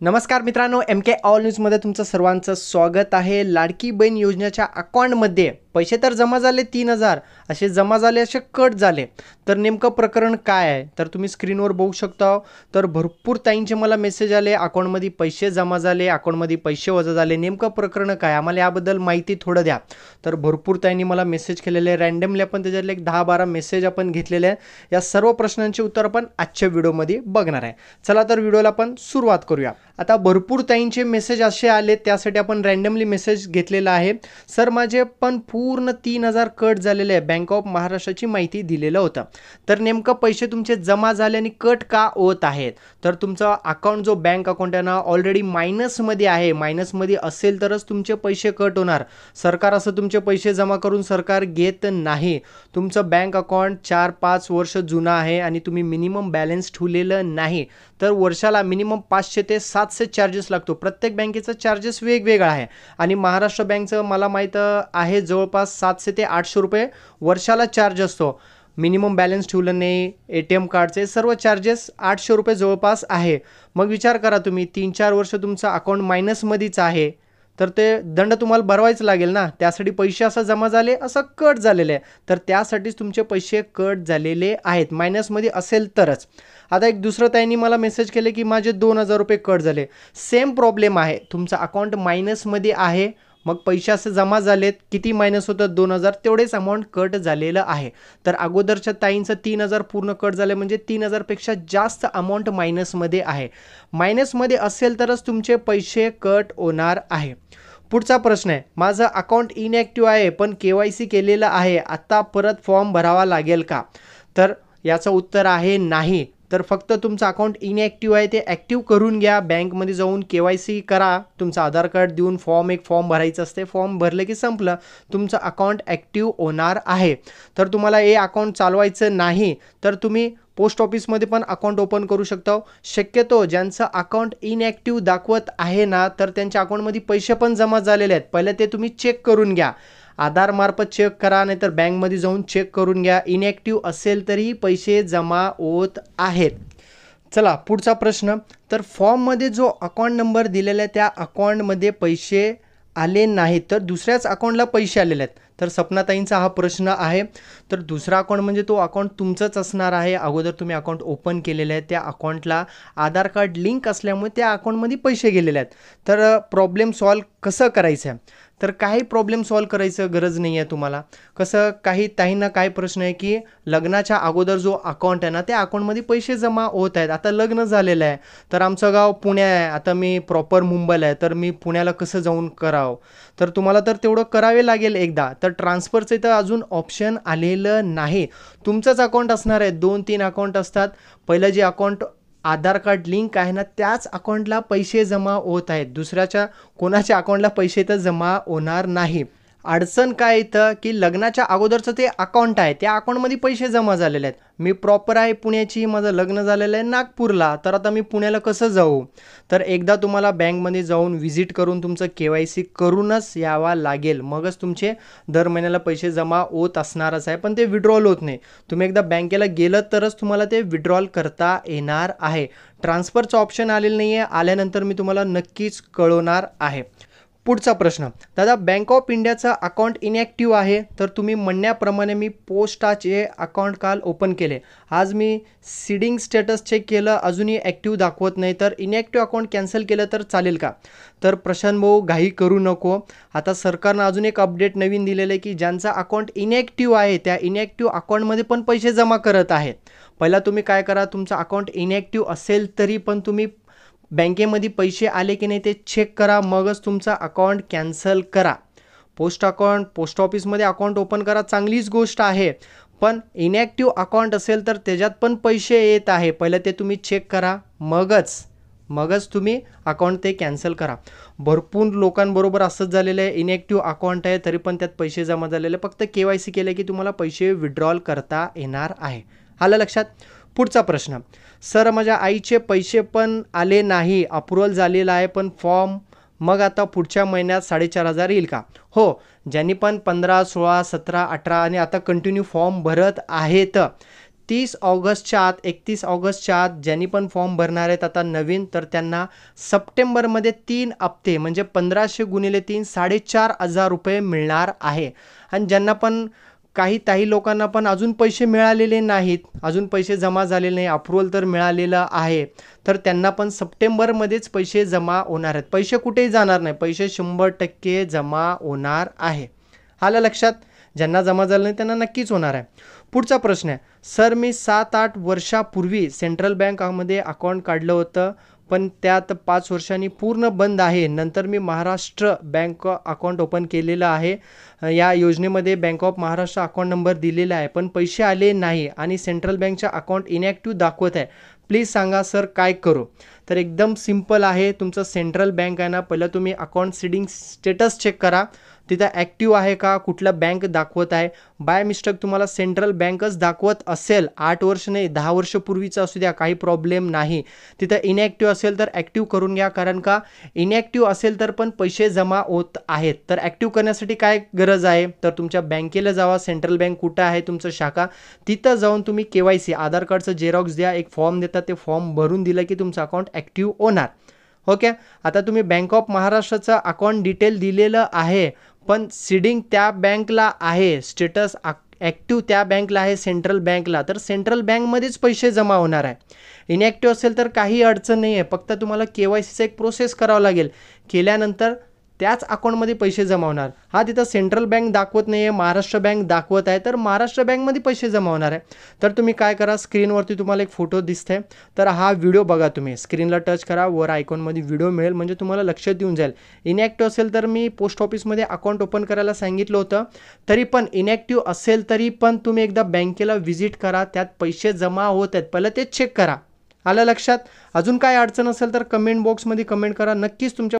नमस्कार मित्रांनो, एम के ऑल न्यूजमध्ये तुमचं सर्वांचं स्वागत आहे. लाडकी बहीण योजनेच्या अकाउंटमध्ये पैसे तर जमा झाले 3,000, असे जमा झाले असे कट झाले. तर नेमकं प्रकरण काय आहे तर तुम्ही स्क्रीनवर बघू शकता. तर भरपूर ताईंचे मला मेसेज आले, अकाउंटमध्ये पैसे जमा झाले, अकाउंटमध्ये पैसे वजा झाले. नेमकं प्रकरण काय, आम्हाला याबद्दल माहिती थोडं द्या. तर भरपूर ताईंनी मला मेसेज केलेले, रँडमली आपण त्याच्यातले एक 10-12 मेसेज आपण घेतलेले आहे. या सर्व प्रश्नांची उत्तर आपण आजच्या व्हिडिओमध्ये बघणार आहे. चला तर व्हिडिओला आपण सुरुवात करूया. आता भरपूर ताईंचे मेसेज असे आले, त्यासाठी आपण रँडमली मेसेज घेतलेला आहे. सर माझे पण पूर्ण 3,000 कट झालेले आहे, बँक ऑफ महाराष्ट्राची माहिती दिलेलं होतं. तर नेमकं पैसे तुमचे जमा झाले आणि कट का होत आहेत. तर तुमचा अकाउंट जो बँक अकाउंट आहे ना ऑलरेडी मायनसमध्ये आहे. मायनसमध्ये असेल तरच तुमचे पैसे कट होणार. सरकार असं तुमचे पैसे जमा करून सरकार घेत नाही. तुमचं बँक अकाउंट 4-5 वर्ष जुनं आहे आणि तुम्ही मिनिमम बॅलन्स ठेवलेलं नाही तर वर्षाला मिनिमम 500 ते 700 चार्जेस लागतो. प्रत्येक बँकेचा चार्जेस वेगवेगळा आहे आणि महाराष्ट्र बँकचं मला माहीत आहे जवळपास 700 ते 800 रुपये वर्षाला चार्ज असतो. मिनिमम बॅलन्स ठेवलं नाही, ATM कार्डचे सर्व चार्जेस 800 रुपये जवळपास आहे. मग विचार करा तुम्ही 3-4 वर्ष तुमचं अकाउंट मायनसमध्येच आहे तर ते दंड तुम्हाला भरवायच लागेल ना. त्यासाठी पैसे असं जमा झाले, असं कट झालेले आहे. तर त्यासाठीच तुमचे पैसे कट झालेले आहेत, मायनसमध्ये असेल तरच. आता एक दुसरं ताईंनी मला मेसेज केले की माझे 2,000 रुपये कट झाले. सेम प्रॉब्लेम आहे, तुमचं अकाउंट मायनसमध्ये आहे, मग पैसे असे जमा झालेत, किती मायनस होतं 2,000 तेवढेच अमाऊंट कट झालेलं आहे. तर अगोदरच्या ताईंचं 3,000 पूर्ण कट झाले म्हणजे 3,000 पेक्षा जास्त अमाऊंट मायनसमध्ये आहे. मायनसमध्ये असेल तरच तुमचे पैसे कट होणार आहे. पुढचा प्रश्न आहे, माझं अकाउंट इनॲक्टिव्ह आहे पण KYC केलेलं आहे, आता परत फॉर्म भरावा लागेल का. तर याचं उत्तर आहे नाही. तर फक्त तुमचं अकाउंट इनॲक्टिव्ह आहे ते ॲक्टिव्ह करून घ्या. बँकमध्ये जाऊन KYC करा, तुमचं आधार कार्ड देऊन एक फॉर्म भरायचं असते. फॉर्म भरले की संपलं, तुमचं अकाउंट ॲक्टिव्ह होणार आहे. तर तुम्हाला हे अकाउंट चालवायचं नाही तर तुम्ही पोस्ट ऑफिसमध्ये पण अकाउंट ओपन करू शकता. शक्यतो ज्यांचं अकाउंट इनॲक्टिव्ह दाखवत आहे ना तर त्यांच्या अकाउंटमध्ये पैसे पण जमा झालेले आहेत, पहिले ते तुम्ही चेक करून घ्या. आधारमार्फत चेक करा, नाहीतर बँकमध्ये जाऊन चेक करून घ्या. इनॲक्टिव्ह असेल तरी पैसे जमा होत आहेत. चला पुढचा प्रश्न, तर फॉर्ममध्ये जो अकाउंट नंबर दिलेला आहे त्या अकाउंटमध्ये पैसे आले नाहीत तर दुसऱ्याच अकाउंटला पैसे आलेले आहेत. तर सपनाताईंचा हा प्रश्न आहे. तर दुसरा अकाउंट म्हणजे तो अकाउंट तुमचंच असणार आहे. अगोदर तुम्ही अकाउंट ओपन केलेलं आहे, त्या अकाउंटला आधार कार्ड लिंक असल्यामुळे त्या अकाउंटमध्ये पैसे गेलेले आहेत. तर प्रॉब्लेम सॉल्व कसं करायचं आहे, तर काही प्रॉब्लेम सॉल्व करायचं गरज नाही आहे तुम्हाला. कसं, काही ताईंना काय प्रश्न आहे की लग्नाच्या अगोदर जो अकाउंट आहे ना त्या अकाउंटमध्ये पैसे जमा होत आहेत. आता लग्न झालेलं आहे तर आमचं गाव पुणे आहे, आता मी प्रॉपर मुंबईला आहे, तर मी पुण्याला कसं जाऊन करावं. तर तुम्हाला तर तेवढं करावे लागेल एकदा. तर ट्रान्सफरचं इथं अजून ऑप्शन आलेलं नाही. तुमचंच अकाउंट असणार आहे. 2-3 अकाउंट असतात. पहिलं जे अकाउंट आधार कार्ड लिंक आहे ना त्याच अकाउंटला पैसे जमा होत आहेत, दुसऱ्याच्या कोणाच्या अकाउंटला पैसे तर जमा होणार नाही. अडचण काय इथं की लग्नाच्या अगोदरचं ते अकाउंट आहे, त्या अकाउंटमध्ये पैसे जमा झालेले आहेत. मी प्रॉपर आहे पुण्याची, माझं लग्न झालेलं आहे नागपूरला, तर आता मी पुण्याला कसं जाऊ. तर एकदा तुम्हाला बँकमध्ये जाऊन व्हिजिट करून तुमचं KYC करूनच यावा लागेल, मगच तुमचे दर महिन्याला पैसे जमा होत असणारच आहे. पण ते विड्रॉल होत नाही. तुम्ही एकदा बँकेला गेलं तरच तुम्हाला ते विड्रॉल करता येणार आहे. ट्रान्सफरचं ऑप्शन आलेलं नाही आहे, आल्यानंतर मी तुम्हाला नक्कीच कळवणार आहे. पुढचा प्रश्न, दादा बँक ऑफ इंडियाचं अकाउंट इनॲक्टिव्ह आहे तर तुम्ही म्हणण्याप्रमाणे मी पोस्टाचे अकाउंट काल ओपन केले, आज मी सीडिंग स्टेटस चेक केलं, अजूनही ॲक्टिव्ह दाखवत नाही, तर इनॲक्टिव्ह अकाउंट कॅन्सल केलं तर चालेल का. तर प्रशांत भाऊ घाई करू नको. आता सरकारनं अजून एक अपडेट नवीन दिलेलं आहे की ज्यांचा अकाउंट इनॲक्टिव्ह आहे त्या इनॲक्टिव्ह अकाउंटमध्ये पण पैसे जमा करत आहेत. पहिला तुम्ही काय करा, तुमचं अकाउंट इनॲक्टिव्ह असेल तरी पण तुम्ही बँकेमध्ये पैसे आले की नाही ते चेक करा, मगच तुमचा अकाउंट कॅन्सल करा. पोस्ट ऑफिसमध्ये अकाउंट ओपन करा, चांगलीच गोष्ट आहे. पण इनॲक्टिव्ह अकाउंट असेल तर त्याच्यात पण पैसे येत आहे, पहिलं ते तुम्ही चेक करा, मगच तुम्ही अकाउंट ते कॅन्सल करा. भरपूर लोकांबरोबर असंच झालेलं आहे, इनॲक्टिव्ह अकाउंट आहे तरी पण त्यात पैसे जमा झालेले, फक्त KYC केले की तुम्हाला पैसे विड्रॉल करता येणार आहे. आलं लक्षात. पुढचा प्रश्न, सर माझ्या आईचे पैसे पण आले नाही, अप्रूव्हल झालेला आहे पण फॉर्म, मग आता पुढच्या महिन्यात 4,500 येईल का. हो, ज्यांनी पण 15, 16, 17, 18 आणि आता कंटिन्यू फॉर्म भरत आहेत 30 ऑगस्टच्या आत 31 ऑगस्टच्या आत ज्यांनी पण फॉर्म भरणार आहेत आता नवीन, तर त्यांना सप्टेंबरमध्ये 3 हप्ते म्हणजे 1500 गुणिले 3 4,500 रुपये मिळणार आहे. आणि ज्यांना पण काही लोकांना पण अजून पैसे मिळालेले नाहीत, अजून पैसे जमा झालेले नाही, अप्रूव्हल तर मिळालेलं आहे, तर त्यांना पण सप्टेंबरमध्येच पैसे जमा होणार आहेत. पैसे कुठेही जाणार नाही, पैसे 100% जमा होणार आहे. आलं लक्षात? ज्यांना जमा झालं नाही त्यांना नक्कीच होणार आहे. पुढचा प्रश्न आहे, सर मी 7-8 वर्षापूर्वी सेंट्रल बँकमध्ये अकाउंट काढलं होतं, पण त्यात 5 वर्षांनी पूर्ण बंद आहे. नंतर मी महाराष्ट्र बँक अकाउंट ओपन केलेलं आहे. या योजनेमध्ये bank of Maharashtra account number दिलेला आहे, पण पैसे आले नाही आणि सेंट्रल बँकच्या अकाउंट इनॅक्टिव्ह दाखवत आहे. प्लीज सांगा सर काय करू? तर एकदम सिंपल आहे. तुमचं सेंट्रल बँक आहे ना, पहिलं तुम्ही अकाउंट सीडिंग स्टेटस चेक करा, तिथं ॲक्टिव्ह आहे का, कुठला बँक दाखवत आहे. बाय मिस्टेक तुम्हाला सेंट्रल बँकच दाखवत असेल, 8 वर्ष नाही 10 वर्ष पूर्वीचं असू द्या, काही प्रॉब्लेम नाही. तिथं इनॅक्टिव्ह असेल तर ॲक्टिव्ह करून घ्या, कारण का इनॅक्टिव्ह असेल तर पण पैसे जमा होत आहेत. तर ॲक्टिव्ह करण्यासाठी काय गरज आहे, तर तुमच्या बँकेला जावा, सेंट्रल बँक कुठं आहे तुमचं शाखा, तिथं जाऊन तुम्ही KYC आधार कार्डचं जेरॉक्स द्या, एक फॉर्म देतात, ते फॉर्म भरून दिलं की तुमचं अकाउंट ॲक्टिव्ह होणार. ओके. आता तुम्ही बँक ऑफ महाराष्ट्राचं अकाउंट डिटेल दिलेलं आहे, पण सीडिंग त्या बँकला आहे, स्टेटस ॲक्टिव्ह त्या बँकला आहे, सेंट्रल बँकला, तर सेंट्रल बँकमध्येच पैसे जमा होणार आहे. इनॅक्टिव्ह असेल तर काही अडचण नाही आहे, फक्त तुम्हाला KYCचं एक प्रोसेस करावं लागेल, केल्यानंतर त्याच अकाउंटमध्ये पैसे जमा होणार. हा तिथं सेंट्रल बँक दाखवत नाही आहे, महाराष्ट्र बँक दाखवत आहे, तर महाराष्ट्र बँकमध्ये पैसे जमा होणार आहे. तर तुम्ही काय करा, स्क्रीनवरती तुम्हाला एक फोटो दिसतंय, तर हा व्हिडिओ बघा, तुम्ही स्क्रीनला टच करा, वर आयकॉनमध्ये व्हिडिओ मिळेल, म्हणजे तुम्हाला लक्षात येऊन जाईल. इनॅक्टिव्ह असेल तर मी पोस्ट ऑफिसमध्ये अकाउंट ओपन करायला सांगितलं होतं, तरी पण इनॅक्टिव्ह असेल तरी पण तुम्ही एकदा बँकेला व्हिजिट करा, त्यात पैसे जमा होत आहेत, पहिलं ते चेक करा. आलं लक्षात? अजून काय अडचण असेल तर कमेंट बॉक्समध्ये कमेंट करा, नक्कीच तुमच्या